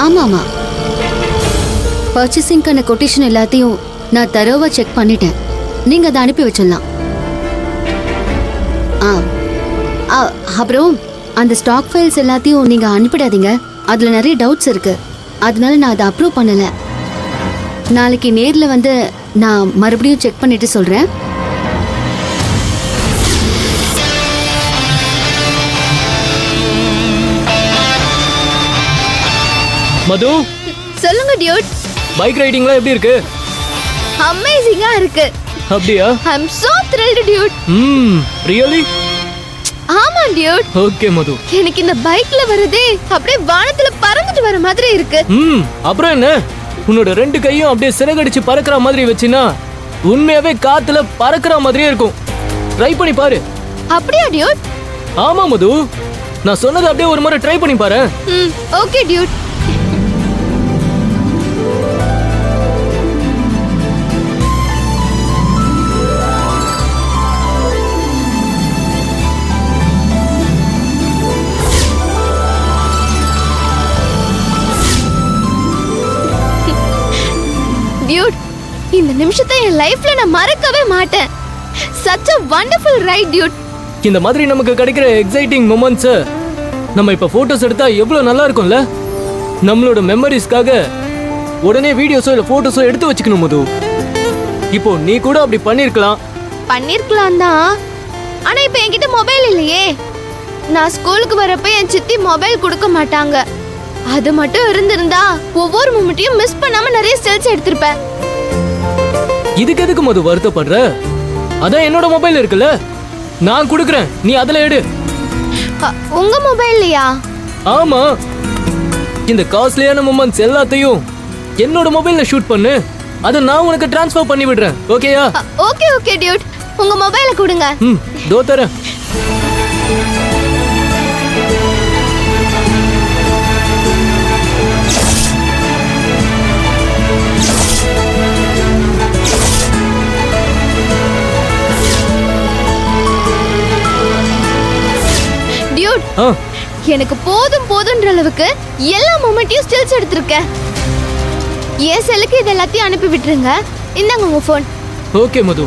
ஆமா ஆமா, பர்ச்சேசிங்கான கொட்டேஷன் எல்லாத்தையும் நான் தரோவா செக் பண்ணிட்டேன். நீங்க அதை அனுப்பி வச்சிடலாம். அப்புறம் அந்த ஸ்டாக் ஃபைல்ஸ் எல்லாத்தையும் நீங்க அனுப்பிடாதீங்க. அதுல நிறைய டவுட்ஸ் இருக்கு, அதனால நான் அதை அப்ரூவ் பண்ணல. நாளைக்கு நேர்ல வந்து நான் மறுபடியும் செக் பண்ணிட்டு சொல்றேன். மது, சொல்லுங்க டியூட். பைக் ரைடிங்லாம் எப்படி இருக்கு? அமேசிங்கா இருக்கு. அப்படியா? I am so thrilled dude. Really? ஆமா டியூட். ஓகே மது, எனக்கு இந்த பைக்ல வரதே அப்படியே வானத்துல பறந்துட்டு வர மாதிரி இருக்கு. அப்புறம் என்ன, உன்னோட ரெண்டு கையும் அப்படியே சிறகடிச்சு பறக்கிற மாதிரி வச்சினா உண்மையாவே காத்துல பறக்கிற மாதிரியே இருக்கும். ட்ரை பண்ணி பாரு. அப்படியா டியூட்? ஆமா மது, நான் சொன்னதை அப்படியே ஒரு முறை ட்ரை பண்ணி பாரு. Okay Dude. டியூட், இந்த நிமிஷத்தை என் லைஃப்ல நான் மறக்கவே மாட்டேன். such a wonderful ride Dude. இந்த மாதிரி நமக்கு கிடைக்கிற எக்ஸைட்டிங் மொமெண்ட்ஸ் நம்ம இப்ப போட்டோஸ் எடுத்தா எவ்வளவு நல்லா இருக்கும்ல. நம்மளோட மெமரிஸ்க்காக உடனே வீடியோஸோ இல்ல போட்டோஸோ எடுத்து வச்சுக்கணும் மது. இப்போ நீ கூட அப்படி பண்ணிருக்கலாம் தான். ஆனா இப்ப என்கிட்ட மொபைல் இல்லையே. நான் ஸ்கூலுக்கு வரப்ப என் சித்தி மொபைல் கொடுக்க மாட்டாங்க. அது மட்டும் இருந்திருந்தா ஒவ்வொரு மூமெண்ட்டையும் மிஸ் பண்ணாம நிறைய ஸ்டில்ஸ் எடுத்திருப்பேன். இதுக்கு எதுக்கு மது வருத்தப்படுற? அதான் என்னோட மொபைல் இருக்குல்ல, நான் கொடுக்கறேன், நீ அதுல எடு. உங்க மொபைல்லையா? ஆமா, இந்த காஸ்ட்லியான மொமெண்ட்ஸ் எல்லாத்தையும் என்னோட மொபைல்ல ஷூட் பண்ணு. அதை நான் உனக்கு ட்ரான்ஸ்ஃபர் பண்ணி விடுறேன். ஓகேயா? ஓகே ஓகே டியூட், உங்க மொபைலை கொடுங்க. தோ தரேன். டியூட், எனக்கு போதும் போதுன்ற அளவுக்கு எல்லா மொமெண்ட்டையும் ஸ்டில்ஸ் எடுத்திருக்கேன். என் செல்லுக்கு இது எல்லாத்தையும் அனுப்பி விட்டுருங்க. இந்தாங்க உங்க போன். ஓகே மது.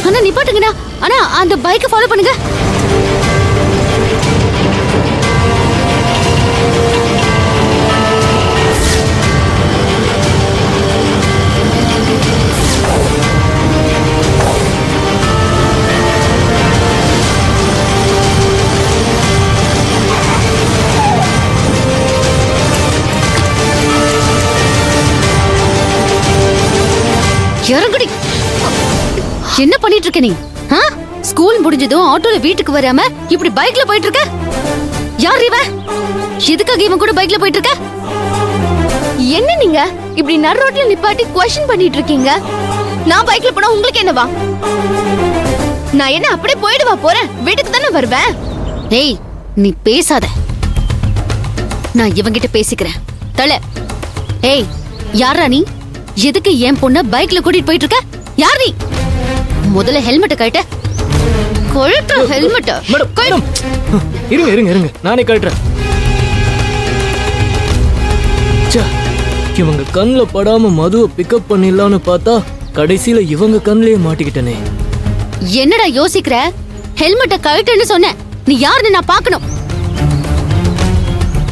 அண்ணா நிப்பாட்டுங்கண்ணா. அண்ணா அந்த பைக்கை ஃபாலோ பண்ணுங்க. இறங்குடி. என்ன பண்ணிட்டு இருக்க நீ? ஸ்கூல் முடிஞ்சதும் ஆட்டோல வீட்டுக்கு வராம இப்படி பைக்ல போயிட்டு இருக்க? யார் இவன்? எதுக்காக இவன் கூட பைக்ல போயிட்டு இருக்க? என்ன நீங்க இப்படி நடு ரோட்ல நிப்பாட்டி क्वेश्चन பண்ணிட்டு இருக்கீங்க? நான் பைக்ல போனா உங்களுக்கு என்னவா? நான் என்ன அப்படியே போயிடுவா போறேன்? வீட்டுக்கு தானே வருவேன். ஏய், நீ பேசாத. நான் இவங்கிட்ட பேசிக்கிறேன். தல. ஏய், யாரா நீ? எதுக்கு என் பொண்ண பைக்ல கூட்டிட்டு போயிட்டு இருக்க? யார் நீ? முதல்ல ஹெல்மெட் கழட்ட. கழட்ட ஹெல்மெட். மேடம், இருங்க இருங்க இருங்க, நானே கழட்டுறேன். இவங்க கண்ணுல படாம மதுவை பிக்கப் பண்ணிடலான்னு பார்த்தா கடைசியில இவங்க கண்ணிலேயே மாட்டிக்கிட்டனே. என்னடா யோசிக்கிற? ஹெல்மெட்ட கழட்டுன்னு சொன்னேன். நீ யாருன்னு நான் பார்க்கணும்.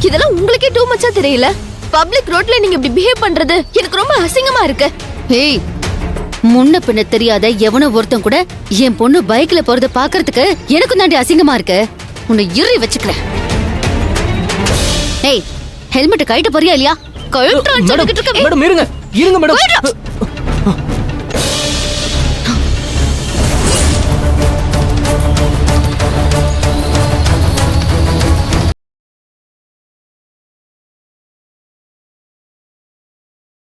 இதெல்லாம் உங்களுக்கே டூ மச்சா தெரியல? பப்ளிக் ரோட்ல நீங்க இப்படி பிஹேவ் பண்றது எனக்கு ரொம்ப அசிங்கமா இருக்கு. ஏய், முன்ன பின்ன தெரியாத எவனோ ஒருத்தன் கூட என் பொண்ணு பைக்ல போறத பாக்குறதுக்கு எனக்கும் தாண்டி அசிங்கமா இருக்கு. உன்னை இறுதி வச்சுக்கிறேன். ஏய், ஹெல்மெட் கழட்ட போறியா இல்லையா? கழட்டுறான்னு சொல்லிட்டு இருக்க. மேடம் இருங்க இருங்க மேடம்.